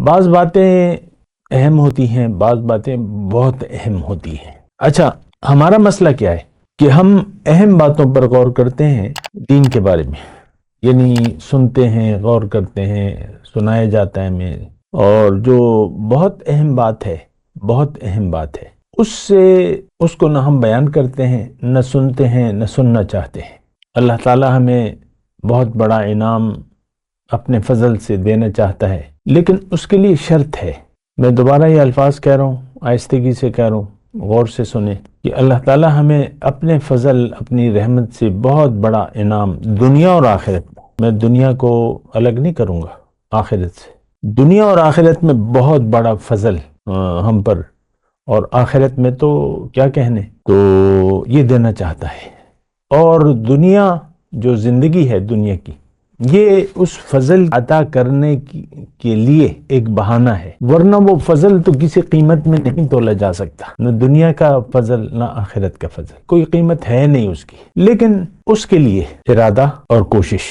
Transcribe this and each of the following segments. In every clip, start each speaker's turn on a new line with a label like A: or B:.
A: بعض باتیں اہم ہوتی ہیں، بعض باتیں بہت اہم ہوتی ہیں۔ اچھا، ہمارا مسئلہ کیا ہے کہ ہم اہم باتوں پر غور کرتے ہیں دین کے بارے میں، یعنی سنتے ہیں، غور کرتے ہیں، سنایا جاتا ہے ہمیں، اور جو بہت اہم بات ہے، بہت اہم بات ہے، اس کو نہ ہم بیان کرتے ہیں، نہ سنتے ہیں، نہ سننا چاہتے ہیں۔ اللہ تعالی ہمیں بہت بڑا انعام اپنے فضل سے دینا چاہتا ہے، لیکن اس کے لیے شرط ہے۔ میں دوبارہ یہ الفاظ کہہ رہا ہوں، آہستگی سے کہہ رہا ہوں، غور سے سنیں کہ اللہ تعالی ہمیں اپنے فضل، اپنی رحمت سے بہت بڑا انعام دنیا اور آخرت میں دنیا کو الگ نہیں کروں گا آخرت سے، دنیا اور آخرت میں بہت بڑا فضل ہم پر، اور آخرت میں تو کیا کہنے، تو یہ دینا چاہتا ہے۔ اور دنیا جو زندگی ہے دنیا کی، یہ اس فضل عطا کرنے کے لیے ایک بہانہ ہے، ورنہ وہ فضل تو کسی قیمت میں نہیں تولا جا سکتا، نہ دنیا کا فضل نہ آخرت کا فضل، کوئی قیمت ہے نہیں اس کی، لیکن اس کے لیے ارادہ اور کوشش،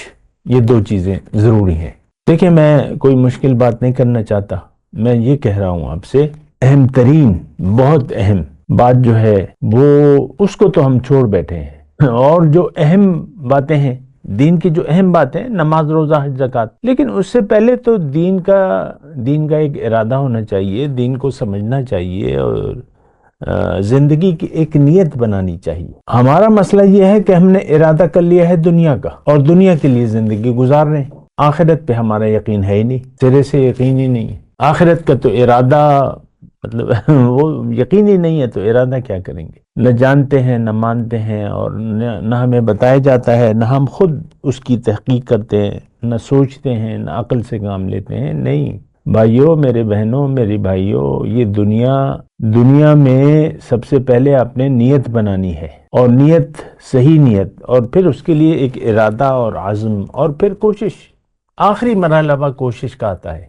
A: یہ دو چیزیں ضروری ہیں۔ دیکھیں، میں کوئی مشکل بات نہیں کرنا چاہتا، میں یہ کہہ رہا ہوں آپ سے، اہم ترین، بہت اہم بات جو ہے وہ اس کو تو ہم چھوڑ بیٹھے ہیں، اور جو اہم باتیں ہیں دین کی، جو اہم باتیں، نماز، روزہ، حج، زکوٰۃ، لیکن اس سے پہلے تو دین کا ایک ارادہ ہونا چاہیے، دین کو سمجھنا چاہیے، اور زندگی کی ایک نیت بنانی چاہیے۔ ہمارا مسئلہ یہ ہے کہ ہم نے ارادہ کر لیا ہے دنیا کا، اور دنیا کے لیے زندگی گزار رہے ہیں، آخرت پہ ہمارا یقین ہے ہی نہیں، سرے سے یقین ہی نہیں ہے۔ آخرت کا تو ارادہ مطلب وہ یقین ہی نہیں ہے، تو ارادہ کیا کریں گے؟ نہ جانتے ہیں، نہ مانتے ہیں، اور نہ ہمیں بتایا جاتا ہے، نہ ہم خود اس کی تحقیق کرتے ہیں، نہ سوچتے ہیں، نہ عقل سے کام لیتے ہیں۔ نہیں بھائیوں، میرے بہنوں، میری بھائیوں، یہ دنیا میں سب سے پہلے آپ نے نیت بنانی ہے، اور نیت، صحیح نیت، اور پھر اس کے لیے ایک ارادہ اور عزم، اور پھر کوشش۔ آخری مرحلہ کوشش کا آتا ہے،